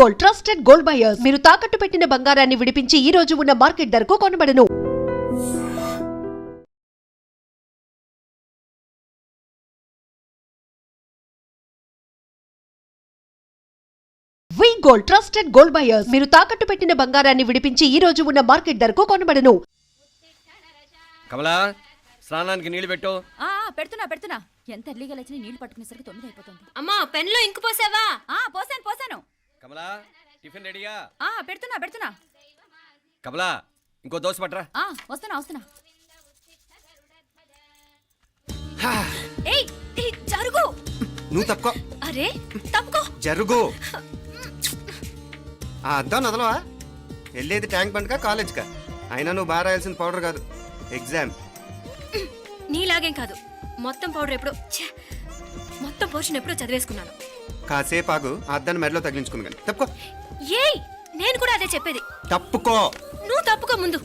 Gold trusted gold buyers మీరు తాకట్టు పెట్టిన బంగారాన్ని విడిపించి ఈ రోజు ఉన్న మార్కెట్ ధరకు కొనబడను. వి గోల్డ్ ట్రస్టెడ్ గోల్డ్ బయర్స్ మీరు తాకట్టు పెట్టిన బంగారాన్ని విడిపించి ఈ రోజు ఉన్న మార్కెట్ ధరకు కొనబడను. కమలా స్నానానికి నీళ్లు పెట్టు. పెడుతున్నా ఎంత ఎర్లీగా లేచిన నీళ్లు పట్టుకునేసరికి 9 అయిపోతుంది. అమ్మా పెన్లో ఇంకు పోసావా? పోసాను. కమలా టిఫిన్ రెడీయా? పెడుతున్నా. కమలా ఇంకో దోశ పట్రా. వస్తున్నా. ఏయ్ జరుగు. నువ్వు తప్పుకో. అరే తప్పుకో. జరుగు. అద్దం నదలవా? వెళ్ళేది ట్యాంక్ బండ్కా కాలేజ్కా? అయినా నువ్వు బాగా రాయాల్సిన పౌడర్ కాదు, ఎగ్జామ్. నీలాగేం కాదు, మొత్తం పౌడర్ ఎప్పుడో మొత్తం పోర్షన్ ఎప్పుడో చదివేసుకున్నాను. కాసేపు ఆగు, ఆ అద్దాన్ని మెడలో తగిలించుకుంది కానీ. తప్పుకో. ఏయ్ నేను కూడా అదే చెప్పేది. తప్పుకో. నువ్వు తప్పుకో ముందు.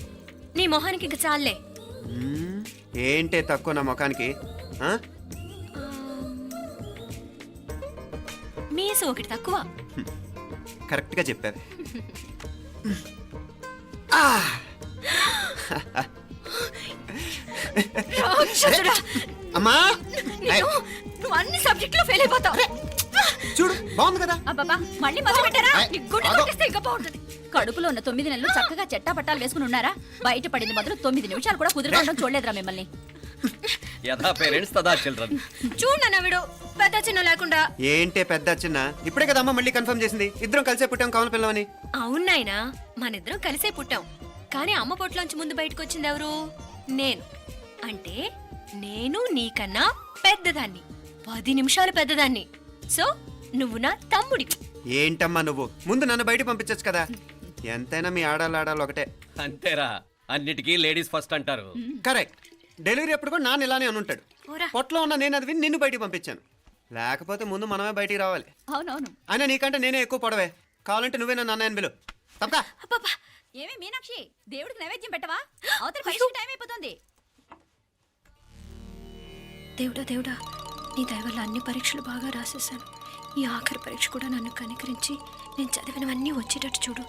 నీ మొహానికి ఇంక చాలే. ఏంటే తక్కువ నా ముఖానికి? మీసు ఒకటి తక్కువ. కరెక్ట్గా చెప్పారు. అమ్మా నువ్వు అన్ని సబ్జెక్టులో ఫెయిల్ అయిపోతావు. చూడు బాగుంది కదా. అబ్బబ్బా మళ్ళీ మొదలు పెట్టారా? నీ గుండె కొట్టేస్తే ఇంకా బాగుంటుంది. కడుపులో ఉన్న 9 నెలలు చక్కగా చెట్టా పట్టాలు వేసుకుని ఉన్నారా? బయట పడింది మొదలు 9 నిమిషాలు కూడా కుదురుకోవడం చూడలేదురా మిమ్మల్ని. యథా పేరెంట్స్ తదా చిల్డ్రన్. చూడన్నా వీడు పెద్ద చిన్న లేకుండా. ఏంటే పెద్ద చిన్న? ఇప్పుడే కదా అమ్మ మళ్ళీ కన్ఫర్మ్ చేసింది ఇద్దరం కలిసే పుట్టాం కావాలి పిల్లవని. అవునాయినా మనిద్దరం కలిసే పుట్టాం, కానీ అమ్మ పొట్లోంచి ముందు బయటకు వచ్చింది ఎవరు? నేను. అంటే నేను నీకన్నా పెద్దదాన్ని, 10 నిమిషాలు పెద్దదాన్ని. సో నువ్వు నా తమ్ముడి. ఏంటమ్మా నువ్వు? ముందు నన్ను బయట పంపించచ్చు కదా. ఎంతైనా మీ ఆడాలి ఒకటే. అంతేరా, అన్నిటికీ లేడీస్ ఫస్ట్ అంటారు. కరెక్ట్. డెలివరీ అప్పుడు కూడా నాన్న ఇలానే అనుంటాడు. పొట్టలో ఉన్న నేను అది విని నిన్ను బయటికి పంపించాను. లేకపోతే ముందు మనమే బయటికి రావాలి. అవునవును. అయినా నీకంటే నేనే ఎక్కువ పొడవే. కావాలంటే నువ్వే నన్ను అన్నయ్యను పిలు. తప్పకా. ఏమి మీనాక్షి, దేవుడికి నైవేద్యం పెట్టవా? అవతల పరీక్ష టైం అయిపోతుంది. దేవుడా నీ దయ వల్ల అన్ని పరీక్షలు బాగా రాసేసాను. ఈ ఆఖరి పరీక్ష కూడా నన్ను కనికరించి నేను చదివినవన్నీ వచ్చేటట్టు చూడు.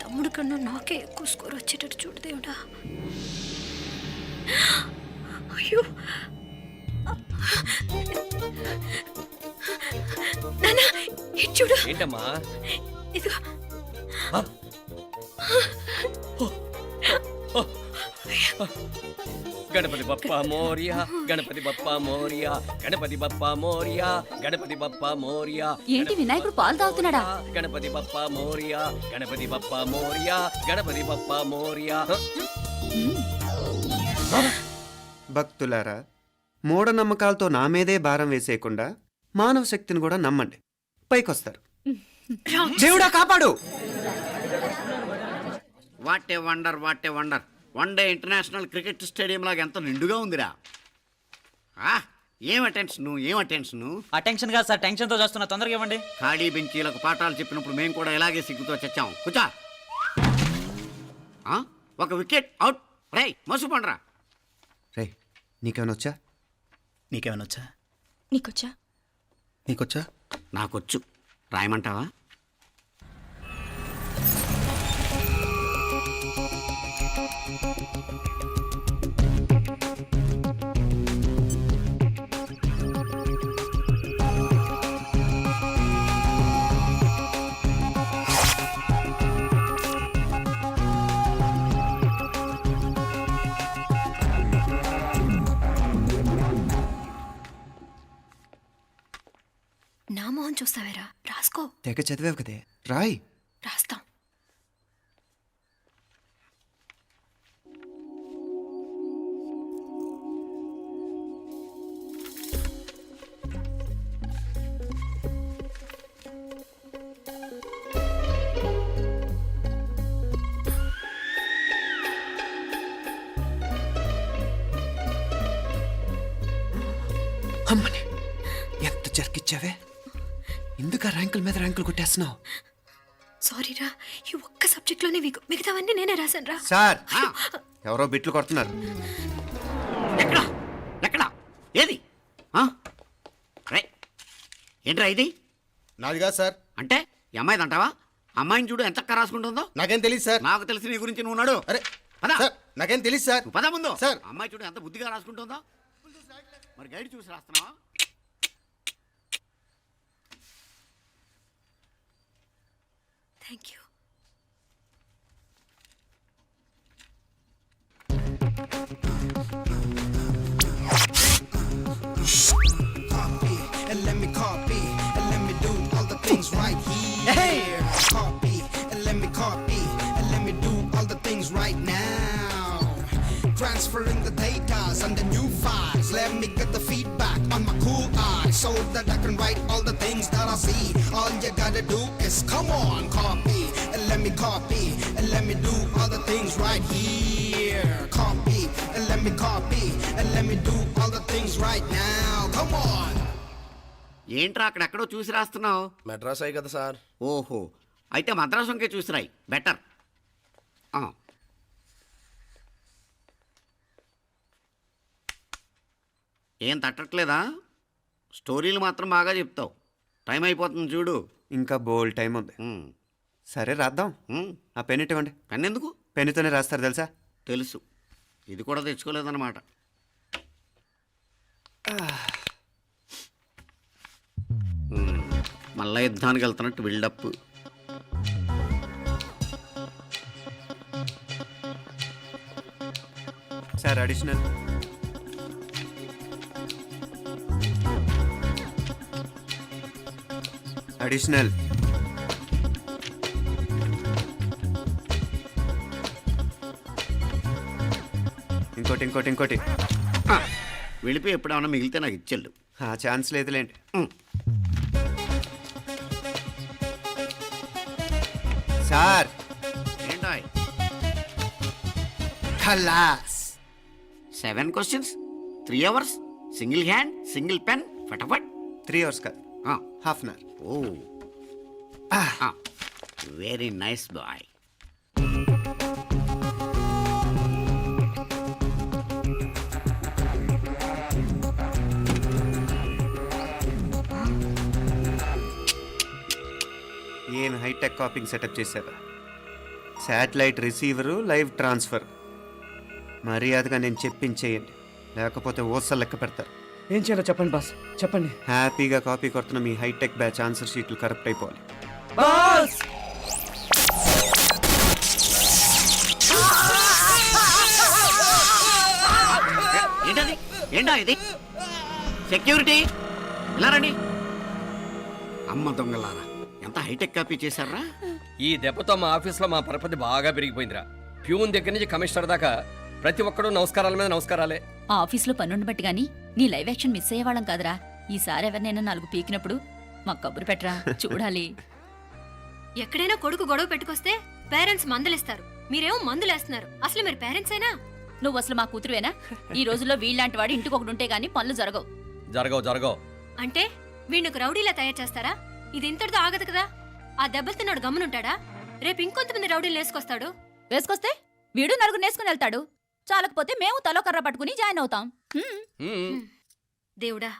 తమ్ముడు కన్నా నాకే ఎక్కువ స్కోర్ వచ్చేటట్టు చూడు దేవుడా. అయ్యో నాన్న ఇది చూడు. ఏంటమ్మా? ఇదిగో. గణపతి బప్పా మోరియా, గణపతి బప్పా మోరియా, గణపతి బప్పా మోరియా, గణపతి బప్పా మోరియా. ఏంటి వినాయకుడు పాలు తాగుతున్నాడా? గణపతి బప్పా మోరియా, గణపతి బప్పా మోరియా, గణపతి బప్పా మోరియా. భక్తులారా, మూఢనమ్మకాలతో నా మీదే భారం వేసేయకుండా మానవ శక్తిని కూడా నమ్మండి, పైకొస్తారు. దేవుడా కాపాడు. What a wonder. One day international cricket stadium లాగా ఎంత నిండుగా ఉందిరా. ఏం అటెన్షన్? అటెన్షన్ కాదు సార్, టెన్షన్తో చేస్తున్నా. తొందరగా ఇవ్వండి. ఖాళీ బెంచీలకు పాఠాలు చెప్పినప్పుడు మేము కూడా ఇలాగే సిగ్గుతో చచ్చాం. కూర్చో. ఒక వికెట్ అవుట్. రే మసు పండ్రా. రే నీకేమైనా వచ్చా? నీకేమైనా వచ్చా? నీకొచ్చా? నాకొచ్చు. రాయమంటావా? నా మొహం చూస్తావేరా? రాసుకో. తెగ చదివావు కదే, రాయ్. రాస్తాం. అమ్మని ఎంత జరికిచ్చావే. ఎందుకు ర్యాంకుల మీద ర్యాంకులు కొట్టేస్తున్నావు? సారీరా, ఈ ఒక్క సబ్జెక్ట్లోనే మిగతావన్నీ నేనే రాశాను రా. సార్ ఎవరో బిట్లు కొడుతున్నారు. ఎక్కడ ఏది? ఏంట్రా ఇది? నాది కాదు సార్. అంటే ఈ అమ్మాయిది అంటావా? అమ్మాయిని చూడు ఎంత రాసుకుంటుందో. నాకేం తెలియదు సార్. నాకు తెలిసి నీ గురించి నువ్వు నాడు. అరే పద. సార్ నాకేం తెలియదు సార్. నువ్వు పద ముందు. సార్. అమ్మాయి చూడు ఎంత బుద్ధిగా రాసుకుంటుందో. మరి గైడ్ చూసి రాస్తున్నావా? Thank you. And let me copy, and let me do all the things right here. Copy, and let me copy, and let me do all the things right now. Transferring the data and the new files. Let me get the feedback on my cool eyes so that I can write all the things that I see. All you gotta do is come on, copy, and let me copy, and let me do all the things right here. Copy, and let me copy, and let me do all the things right now. Come on. ఏంట్రా అక్కడెక్కడో చూసి రాస్తున్నావు? మెడ్రాస్ అయ్యి కదా sir. ఓహో, అయితే మద్రాసు వంకే చూసి రాయి, better. ఏం తట్టట్లేదా? స్టోరీలు మాత్రం బాగా చెప్తావు. టైం అయిపోతుంది చూడు. ఇంకా బోల్ టైం ఉంది. సరే రాద్దాం. ఆ పెన్ ఇవ్వండి. పెన్ ఎందుకు? పెన్నుతోనే రాస్తారు తెలుసా? తెలుసు. ఇది కూడా తెచ్చుకోలేదన్నమాట. మళ్ళా యుద్ధానికి వెళ్తున్నట్టు బిల్డప్. Sir additional. అడిషనల్. ఇంకోటి ఇంకోటి ఇంకోటి. వెళ్ళిపోయి ఎప్పుడేమన్నా మిగిలితే నాకు ఇచ్చెళ్ళు. ఆ ఛాన్స్ లేదులేండి. సార్ ఏంటో ఖలాస్. 7 questions, 3 hours, single hand, single pen, ఫటాఫట్. 3 hours కాదు, half an hour. Oh, very nice boy. ఏం హైటెక్ కాపింగ్ సెటప్ చేశారా? Satellite receiver, live transfer. మర్యాదగా నేను చెప్పించేయండి, లేకపోతే ఓసలు లెక్క పెడతారు. ఏం చేయాలో చెప్పండి బాస్, చెప్పండి. హ్యాపీగా కాపీ కొడుతున్న మీ హైటెక్ బ్యాచ్ ఆన్సర్ షీట్లు కరెక్ట్ అయిపోవాలి. బాస్ ఏంటది? ఏంటా ఇది? సెక్యూరిటీ ఇలా రండి. అమ్మ దొంగలారా, ఎంత హైటెక్ కాపీ చేశారా? ఈ దెబ్బతో మా ఆఫీస్లో మా పరపతి బాగా పెరిగిపోయిందిరా. ప్యూన్ దగ్గర నుంచి కమిషనర్ దాకా ప్రతి ఒక్కడు నమస్కారాల మీద నమస్కారాలే. ఆ ఆఫీస్లో పనుండి బట్టి గాని నీ లైవ్ యాక్షన్ మిస్ అయ్యేవాళ్ళం కాదురా. ఈసారి ఎవరినైనా 4 పీకినప్పుడు మాకు కబురు పెట్టరా, చూడాలి. ఎక్కడైనా కొడుకు గొడవ పెట్టుకొస్తే పేరెంట్స్ మందులేస్తారు, మీరేమో మందులేస్తున్నారు. అసలు మీరు పేరెంట్స్ అయినా? నువ్వు అసలు మా కూతురువేనా? ఈ రోజుల్లో వీళ్ళలాంటి వాడు ఇంటికి ఒకటి ఉంటే గానీ పనులు జరగవు. జరగవు. అంటే వీణ్ణకు రౌడీలా తయారు చేస్తారా? ఇది ఇంతటితో ఆగదు కదా. ఆ దెబ్బలు తిన్నాడు గమ్మునుంటాడా? రేపు ఇంకొంతమంది రౌడీలు వేసుకొస్తాడు. వేసుకొస్తే వీడు 4 నేసుకుని వెళ్తాడు. చాలకపోతే మేము తలో కర్ర పట్టుకుని జాయిన్ అవుతాం. దేవుడా,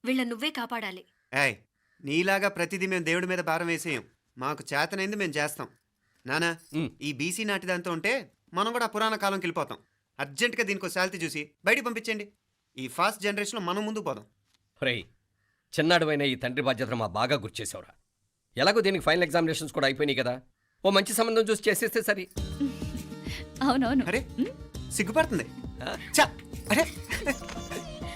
వీళ్ళ నువ్వే కాపాడాలి. ఏయ్, నీలాగా ప్రతిదీ మేము దేవుడి మీద భారం వేసేయం. మాకు చేతనైంది మేము చేస్తాం. నానా, ఈ బీసీ నాటి దాంతో ఉంటే మనం కూడా పురాణ కాలంకి వెళ్ళిపోతాం. అర్జెంటుగా దీనికి శాలిటీ చూసి బయటికి పంపించండి. ఈ ఫాస్ట్ జనరేషన్లో మనం ముందుకు పోదాం. రేయ్, చిన్నాడువైన ఈ తండ్రి బాధ్యతను మా బాగా గుర్చేసావురా. ఎలాగో దీనికి ఫైనల్ ఎగ్జామినేషన్స్ కూడా అయిపోయినాయి కదా, ఓ మంచి సంబంధం చూసి చేసేస్తే సరి. అవునవును. అరే సిగ్గుపడుతుంది. అరే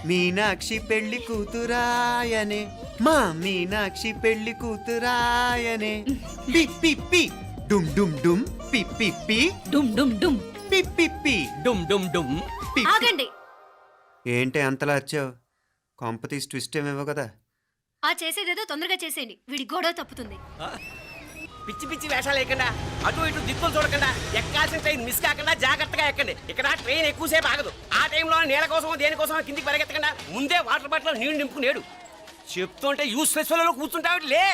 మీనాక్షి పెళ్లి కూతురాయనే, మా మీనాక్షి పెళ్లి కూతురాయనే. పి పి పి డుమ్ డుమ్ డుమ్, పి పి పి డుమ్ డుమ్ డుమ్, పి పి పి డుమ్ డుమ్ డుమ్. పి. ఆగండి. ఏంటి అంతలా వచ్చావు? కాంపతీస్ ట్విస్ట్ ఏమేవో కదా. ఆ చేసేదేదో తొందరగా చేసేయండి, వీడి గొడవ తప్పుతుంది. పిచ్చి పిచ్చి వేషాలు లేకుండా, అటు ఇటు దిక్కులు చూడకుండా, ఎక్కాల్సిన ట్రైన్ మిస్ కాకుండా జాగ్రత్తగా ఎక్కండి. ఇక్కడ ట్రైన్ ఎక్కువసేపు ఆగదు. ఆ టైంలో నీళ్ళ కోసం దేనికోసం కిందికి పరిగెత్తకుండా ముందే వాటర్ బాటిల్ నీళ్లు నింపుకునేడు. చెప్తుంటే యూస్లెస్ లో కూర్చుంటావు లే.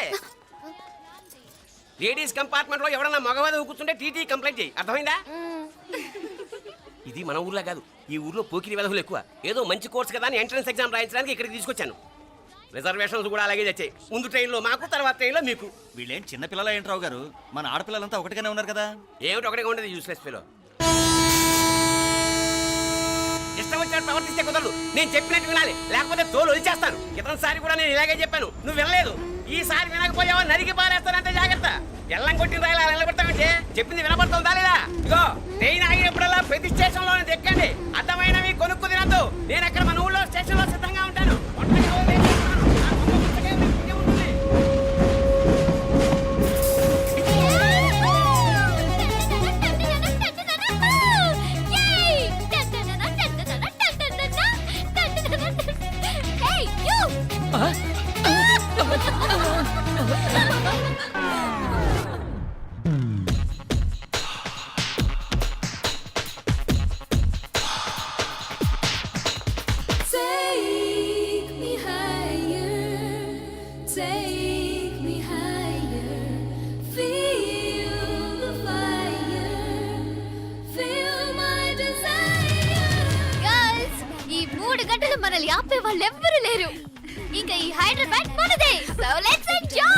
లేడీస్ కంపార్ట్మెంట్ లో ఎవరన్నా మగవాది కూర్చుంటే టీటీ కంప్లైంట్ చేయి, అర్థమైందా? ఇది మన ఊర్లో కాదు, ఈ ఊర్లో పోకిరి వెధవులు ఎక్కువ. ఏదో మంచి కోర్స్ కదా అని ఎంట్రన్స్ ఎగ్జామ్ రాయించడానికి ఇక్కడికి తీసుకొచ్చాను. రిజర్వేషన్స్ కూడా అలాగే తెచ్చాయి. ముందు ట్రైన్లో మాకు, తర్వాత ట్రైన్లో మీకు. వీళ్ళేం చిన్న పిల్లలు ఏంటి రావు గారు? మన ఆడపిల్లలంతా ఒకటిగానే ఉన్నారు కదా. ఏమిటి ఒకటిగా ఉండేది యూస్లెస్ ఫెలో. ఇష్టం వచ్చినట్టు ప్రవర్తిస్తే కుదరదు. నేను చెప్పినట్టు వినాలి, లేకపోతే తోలు వదిలేస్తాను. ఇతనిసారి కూడా నేను ఇలాగే చెప్పాను, నువ్వు వినలేదు. ఈసారి వినకపోయావా నరికి పారేస్తానంటే జాగ్రత్త. ఎల్లం కొట్టిన రాయలా నిలబడతామంటే చెప్పింది వినపడుతుందా లేదా? ఇగో ట్రైన్ ఆగినప్పుడల్లా ప్రతి స్టేషన్ లో ఎక్కండి. అర్థమైనవి కొనుక్కు తినద్దు. నేను అక్కడ మన ఊళ్ళో స్టేషన్ లో సిద్ధంగా ఉంటాను. ఒంటరిగా వదిలేస్తున్నాను. నా కుటుంబం పుస్తకం ఇంటికే ఉంటుంది. ఈ 3 గంటలు మనల్ని ఆపే వాళ్ళు ఎవ్వరూ లేరు. ఇంకా ఈ హైదరాబాద్ మనదే. So let's enjoy.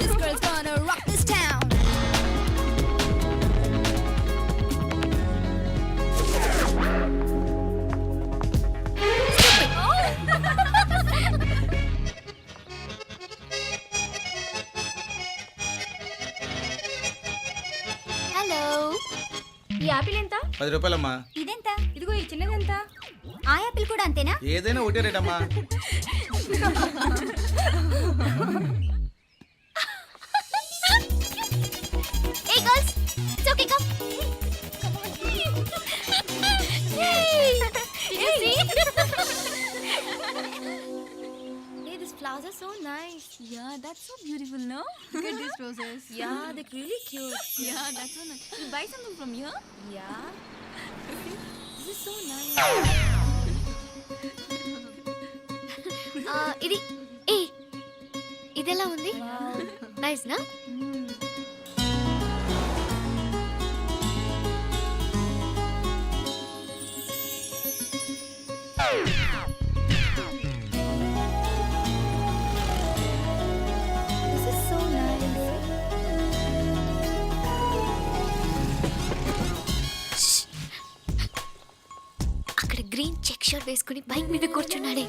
This girl's gonna rock this town. Hello, ఈ యాపిల్ ఎంత? 10 రూపాయలమ్మా. ఇదెంత? ఇదిగో ఈ చిన్నదెంత? ఆ యాపిల్ కూడా అంతేనా? ఏదైనా ఒకటే రేట్ అమ్మా. Hey girls, it's okay, come. Yay! Did you see? Hey, these flowers are so nice. Yeah, that's so beautiful, no? Look at these roses. Yeah, they're really cute. Yeah, that's so nice. You buy something from here? Yeah. This is so nice. ఇది ఇదెలా ఉంది? Nice నా? This is so nice. అక్కడ green check shirt వేసుకుని bike మీద కూర్చున్నాడే.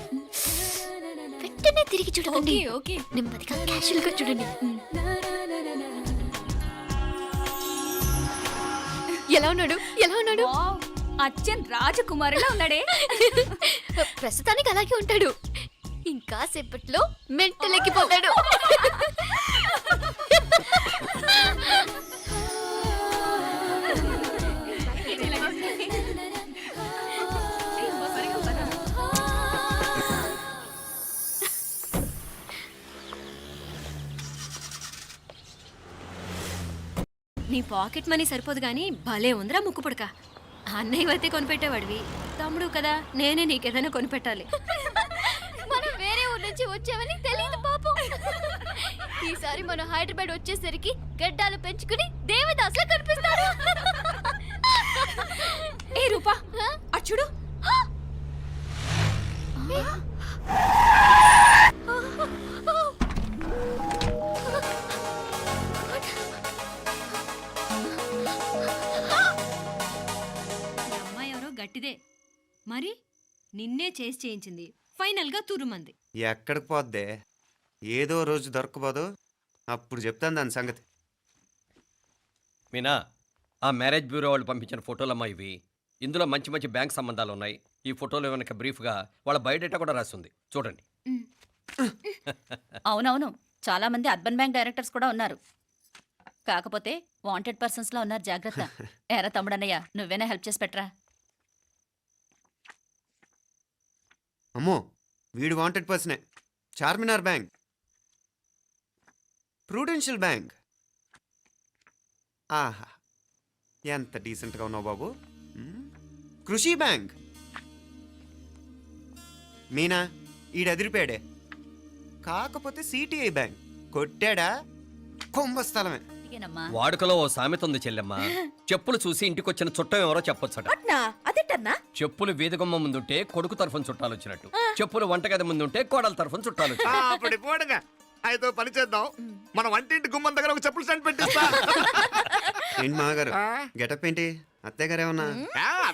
వెంటనే తిరిగి చూడండి. ఓకే, నెమ్మదిగా క్యాషువల్ గా చూడండి. ఎలా ఉన్నాడు? ఎలా ఉన్నాడు? అచ్చన్ రాజకుమారిలా ఉన్నాడే. ప్రస్తుతానికి అలాగే ఉంటాడు. ఇంకా సేపట్లో మెంటలెక్కిపోతాడు. నీ పాకెట్ మనీ సరిపోదు గానీ భలే ఉందిరా ముక్కు పుడక. అన్నయ్య అయితే కొనిపెట్టేవాడివి, తమ్ముడు కదా నేనే నీకేదైనా కొనిపెట్టాలి. మనం వేరే ఊరు నుంచి వచ్చామని తెలియదు పాపం. ఈసారి మనం హైదరాబాద్ వచ్చేసరికి గడ్డాలు పెంచుకుని దేవదాసులా కనిపిస్తారు. ఏ రూపా, అచ్చుడు అమ్మాయి ఎవరో గట్టిదే మరి, నిన్నే చేసి చేయించింది. ఫైనల్ గా తురుమంది. ఎక్కడికి పోద్దే? ఏదో రోజు దొరకపోదు, అప్పుడు చెప్తాను దాని సంగతి. మీనా, ఆ మ్యారేజ్ బ్యూరో వాళ్ళు పంపించిన ఫోటోలమ్మా ఇవి. ఇందులో మంచి మంచి బ్యాంక్ సంబంధాలు ఉన్నాయి. ఈ ఫోటోలు వెనక బ్రీఫ్గా వాళ్ళ బయోడేటా కూడా రాస్తుంది, చూడండి. అవునవును, చాలా మంది అర్బన్ బ్యాంక్ డైరెక్టర్స్ కూడా ఉన్నారు. కాకపోతే వాంటెడ్ పర్సన్స్ లో ఉన్నారు, జాగ్రత్త. ఎరా తమ్ముడన్నయ్య, నువ్వేనా హెల్ప్ చేసి పెట్టరా? అమ్మో, వీడు వాంటెడ్ పర్సనే. Charminar bank, Prudential bank. ఆహా, ఎంత డీసెంట్గా ఉన్నావు బాబు. కృషి బ్యాంక్. మీనా, ఈడదిరిపాడే. కాకపోతే సిటిఐ బ్యాంక్ కొట్టాడా కుంభస్థలమే. ఇంటికేనమ్మా. వాడుకలో ఓ సామెత ఉంది చెల్లెమ్మ. చెప్పులు చూసి ఇంటికొచ్చిన చుట్టం ఎవరో చెప్పొచ్చట. అదేటన్నా? చెప్పులు వీధగుమ్మ ముందుంటే కొడుకు తరఫున చుట్టాలు వచ్చినట్టు, చెప్పులు వంటగది ముందుంటే కోడల తరఫున చుట్టాలు వచ్చినట్టు. పడిపోడుగా అయితే పని చేద్దాం, మన వంటింటి గుమ్మం దగ్గర ఒక చెప్పులు స్టాండ్ పెట్టిస్తా. ఏంటి మామగారు గెటప్ ఏంటి? అత్తయ్య గారు ఏమన్నా